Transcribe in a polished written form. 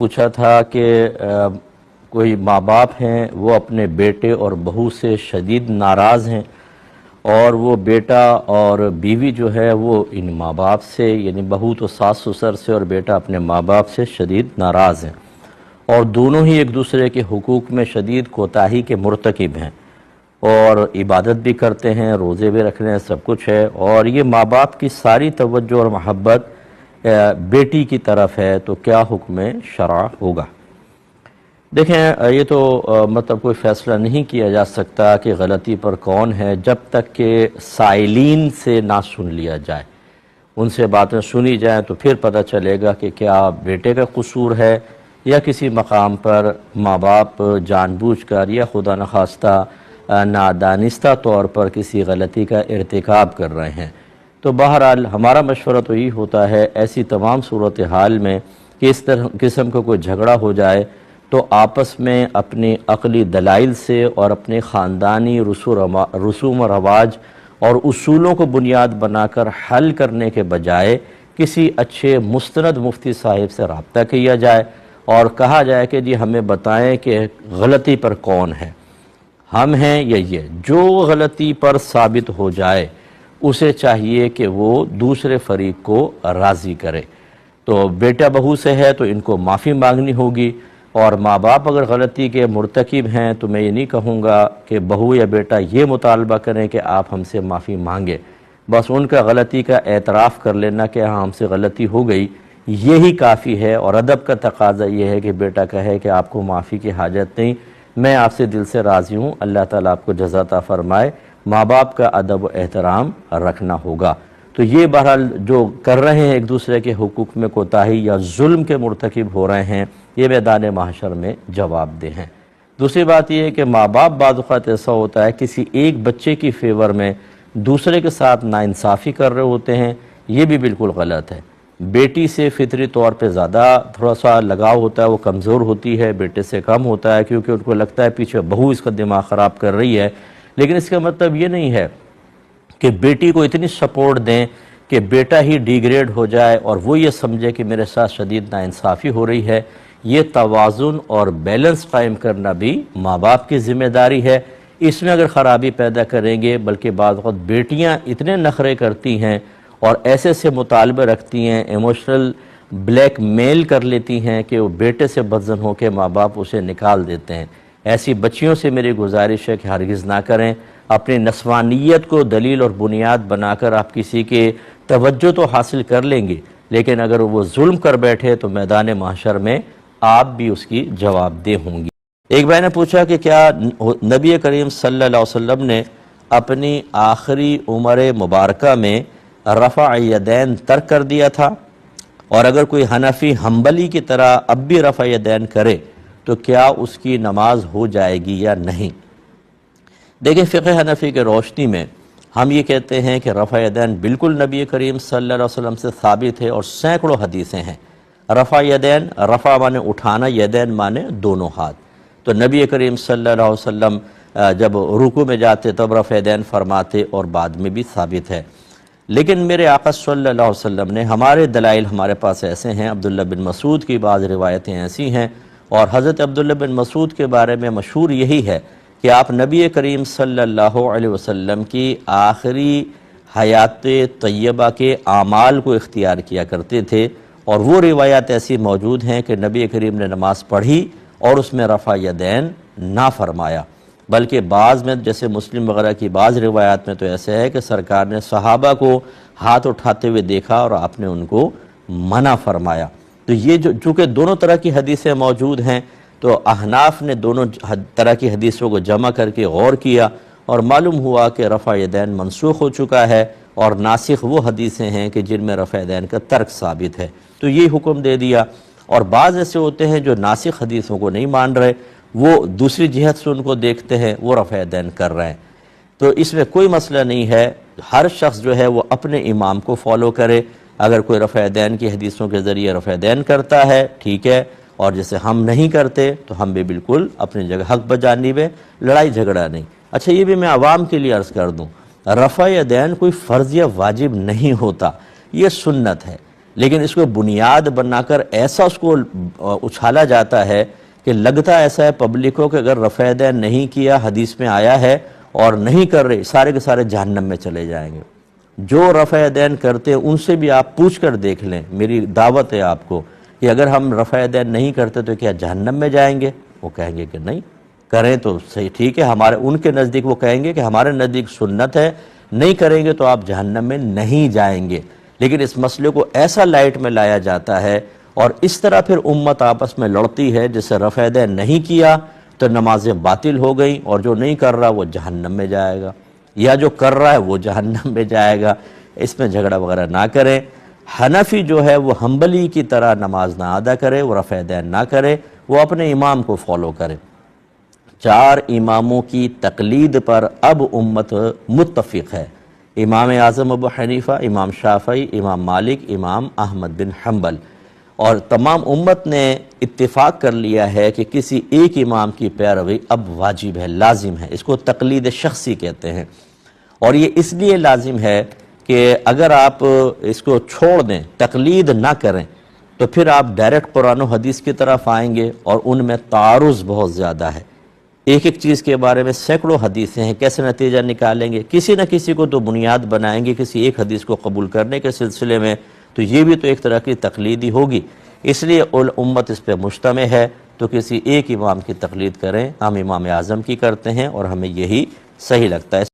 پوچھا تھا کہ کوئی ماں باپ ہیں وہ اپنے بیٹے اور بہو سے شدید ناراض ہیں، اور وہ بیٹا اور بیوی جو ہے وہ ان ماں باپ سے، یعنی بہو تو ساس سسر سے اور بیٹا اپنے ماں باپ سے شدید ناراض ہیں، اور دونوں ہی ایک دوسرے کے حقوق میں شدید کوتاہی کے مرتکب ہیں، اور عبادت بھی کرتے ہیں، روزے بھی رکھ رہے ہیں، سب کچھ ہے، اور یہ ماں باپ کی ساری توجہ اور محبت بیٹی کی طرف ہے، تو کیا حکم شرع ہوگا؟ دیکھیں، یہ تو مطلب کوئی فیصلہ نہیں کیا جا سکتا کہ غلطی پر کون ہے جب تک کہ سائلین سے نہ سن لیا جائے، ان سے باتیں سنی جائیں تو پھر پتہ چلے گا کہ کیا بیٹے کا قصور ہے یا کسی مقام پر ماں باپ جان بوجھ کر یا خدا نخواستہ نادانستہ طور پر کسی غلطی کا ارتکاب کر رہے ہیں۔ تو بہرحال ہمارا مشورہ تو یہ ہوتا ہے ایسی تمام صورتحال میں کہ اس طرح قسم کا کوئی جھگڑا ہو جائے تو آپس میں اپنی عقلی دلائل سے اور اپنے خاندانی رسوم و رواج اور اصولوں کو بنیاد بنا کر حل کرنے کے بجائے کسی اچھے مستند مفتی صاحب سے رابطہ کیا جائے اور کہا جائے کہ جی ہمیں بتائیں کہ غلطی پر کون ہے، ہم ہیں یا یہ۔ جو غلطی پر ثابت ہو جائے اسے چاہیے کہ وہ دوسرے فریق کو راضی کرے۔ تو بیٹا بہو سے ہے تو ان کو معافی مانگنی ہوگی، اور ماں باپ اگر غلطی کے مرتکب ہیں تو میں یہ نہیں کہوں گا کہ بہو یا بیٹا یہ مطالبہ کریں کہ آپ ہم سے معافی مانگیں، بس ان کا غلطی کا اعتراف کر لینا کہ ہاں ہم سے غلطی ہو گئی یہی کافی ہے، اور ادب کا تقاضا یہ ہے کہ بیٹا کہے کہ آپ کو معافی کی حاجت نہیں، میں آپ سے دل سے راضی ہوں، اللہ تعالیٰ آپ کو جزا عطا فرمائے۔ ماں باپ کا ادب و احترام رکھنا ہوگا۔ تو یہ بہرحال جو کر رہے ہیں ایک دوسرے کے حقوق میں کوتاہی یا ظلم کے مرتکب ہو رہے ہیں، یہ میدان محشر میں جواب دہ ہیں۔ دوسری بات یہ ہے کہ ماں باپ بعض اوقات ایسا ہوتا ہے کسی ایک بچے کی فیور میں دوسرے کے ساتھ ناانصافی کر رہے ہوتے ہیں، یہ بھی بالکل غلط ہے۔ بیٹی سے فطری طور پہ زیادہ تھوڑا سا لگاؤ ہوتا ہے، وہ کمزور ہوتی ہے، بیٹے سے کم ہوتا ہے، کیونکہ ان کو لگتا ہے پیچھے بہو اس کا دماغ خراب کر رہی ہے، لیکن اس کا مطلب یہ نہیں ہے کہ بیٹی کو اتنی سپورٹ دیں کہ بیٹا ہی ڈیگریڈ ہو جائے اور وہ یہ سمجھے کہ میرے ساتھ شدید ناانصافی ہو رہی ہے۔ یہ توازن اور بیلنس قائم کرنا بھی ماں باپ کی ذمہ داری ہے۔ اس میں اگر خرابی پیدا کریں گے، بلکہ بعض وقت بیٹیاں اتنے نخرے کرتی ہیں اور ایسے سے مطالبے رکھتی ہیں، ایموشنل بلیک میل کر لیتی ہیں کہ وہ بیٹے سے بدظن ہو کے ماں باپ اسے نکال دیتے ہیں۔ ایسی بچیوں سے میری گزارش ہے کہ ہرگز نہ کریں۔ اپنی نسوانیت کو دلیل اور بنیاد بنا کر آپ کسی کے توجہ تو حاصل کر لیں گے، لیکن اگر وہ ظلم کر بیٹھے تو میدان محشر میں آپ بھی اس کی جواب دہ ہوں گی۔ ایک بھائی نے پوچھا کہ کیا نبی کریم صلی اللہ علیہ وسلم نے اپنی آخری عمر مبارکہ میں رفع یدین ترک کر دیا تھا، اور اگر کوئی حنفی حنبلی کی طرح اب بھی رفع یدین کرے تو کیا اس کی نماز ہو جائے گی یا نہیں؟ دیکھیں، فقہ حنفی کے روشنی میں ہم یہ کہتے ہیں کہ رفع یدین بالکل نبی کریم صلی اللہ علیہ وسلم سے ثابت ہے، اور سینکڑوں حدیثیں ہیں۔ رفع یدین، رفع مانے اٹھانا، یدین مانے دونوں ہاتھ، تو نبی کریم صلی اللہ علیہ وسلم جب رکوع میں جاتے تب رفع یدین فرماتے، اور بعد میں بھی ثابت ہے۔ لیکن میرے آقا صلی اللہ علیہ وسلم نے، ہمارے دلائل ہمارے پاس ایسے ہیں، عبداللہ بن مسعود کی بعض روایتیں ایسی ہیں، اور حضرت عبداللہ بن مسعود کے بارے میں مشہور یہی ہے کہ آپ نبی کریم صلی اللہ علیہ وسلم کی آخری حیات طیبہ کے اعمال کو اختیار کیا کرتے تھے، اور وہ روایات ایسی موجود ہیں کہ نبی کریم نے نماز پڑھی اور اس میں رفع یدین نہ فرمایا، بلکہ بعض میں جیسے مسلم وغیرہ کی بعض روایات میں تو ایسے ہے کہ سرکار نے صحابہ کو ہاتھ اٹھاتے ہوئے دیکھا اور آپ نے ان کو منع فرمایا۔ تو یہ چونکہ دونوں طرح کی حدیثیں موجود ہیں، تو احناف نے دونوں طرح کی حدیثوں کو جمع کر کے غور کیا، اور معلوم ہوا کہ رفع یدین منسوخ ہو چکا ہے، اور ناسخ وہ حدیثیں ہیں کہ جن میں رفع یدین کا ترک ثابت ہے، تو یہ حکم دے دیا۔ اور بعض ایسے ہوتے ہیں جو ناسخ حدیثوں کو نہیں مان رہے، وہ دوسری جہت سے ان کو دیکھتے ہیں، وہ رفع یدین کر رہے ہیں۔ تو اس میں کوئی مسئلہ نہیں ہے، ہر شخص جو ہے وہ اپنے امام کو فالو کرے۔ اگر کوئی رفع یدین کی حدیثوں کے ذریعے رفع یدین کرتا ہے ٹھیک ہے، اور جیسے ہم نہیں کرتے تو ہم بھی بالکل اپنی جگہ حق بجانب ہے، لڑائی جھگڑا نہیں۔ اچھا، یہ بھی میں عوام کے لیے عرض کر دوں، رفع یدین کوئی فرض یا واجب نہیں ہوتا، یہ سنت ہے۔ لیکن اس کو بنیاد بنا کر ایسا اس کو اچھالا جاتا ہے کہ لگتا ایسا ہے پبلک کو کہ اگر رفع دین نہیں کیا، حدیث میں آیا ہے، اور نہیں کر رہے، سارے کے سارے جہنم میں چلے جائیں گے۔ جو رفع دین کرتے ان سے بھی آپ پوچھ کر دیکھ لیں، میری دعوت ہے آپ کو کہ اگر ہم رفع دین نہیں کرتے تو کیا جہنم میں جائیں گے؟ وہ کہیں گے کہ نہیں، کریں تو صحیح ٹھیک ہے، ہمارے ان کے نزدیک وہ کہیں گے کہ ہمارے نزدیک سنت ہے، نہیں کریں گے تو آپ جہنم میں نہیں جائیں گے۔ لیکن اس مسئلے کو ایسا لائٹ میں لایا جاتا ہے اور اس طرح پھر امت آپس میں لڑتی ہے، جسے رفع دین نہیں کیا تو نمازیں باطل ہو گئیں، اور جو نہیں کر رہا وہ جہنم میں جائے گا، یا جو کر رہا ہے وہ جہنم میں جائے گا۔ اس میں جھگڑا وغیرہ نہ کریں۔ حنفی جو ہے وہ حنبلی کی طرح نماز نہ ادا کرے، وہ رفع دین نہ کرے، وہ اپنے امام کو فالو کرے۔ 4 اماموں کی تقلید پر اب امت متفق ہے: امام اعظم ابو حنیفہ، امام شافعی، امام مالک، امام احمد بن حنبل۔ اور تمام امت نے اتفاق کر لیا ہے کہ کسی ایک امام کی پیروی اب واجب ہے، لازم ہے۔ اس کو تقلید شخصی کہتے ہیں، اور یہ اس لیے لازم ہے کہ اگر آپ اس کو چھوڑ دیں، تقلید نہ کریں، تو پھر آپ ڈائریکٹ قرآن و حدیث کی طرف آئیں گے، اور ان میں تعارض بہت زیادہ ہے۔ ایک ایک چیز کے بارے میں سینکڑوں حدیثیں ہیں، کیسے نتیجہ نکالیں گے؟ کسی نہ کسی کو تو بنیاد بنائیں گے کسی ایک حدیث کو قبول کرنے کے سلسلے میں، تو یہ بھی تو ایک طرح کی تقلید ہی ہوگی۔ اس لیے امت اس پہ مجتمع ہے، تو کسی ایک امام کی تقلید کریں۔ ہم امام اعظم کی کرتے ہیں اور ہمیں یہی صحیح لگتا ہے۔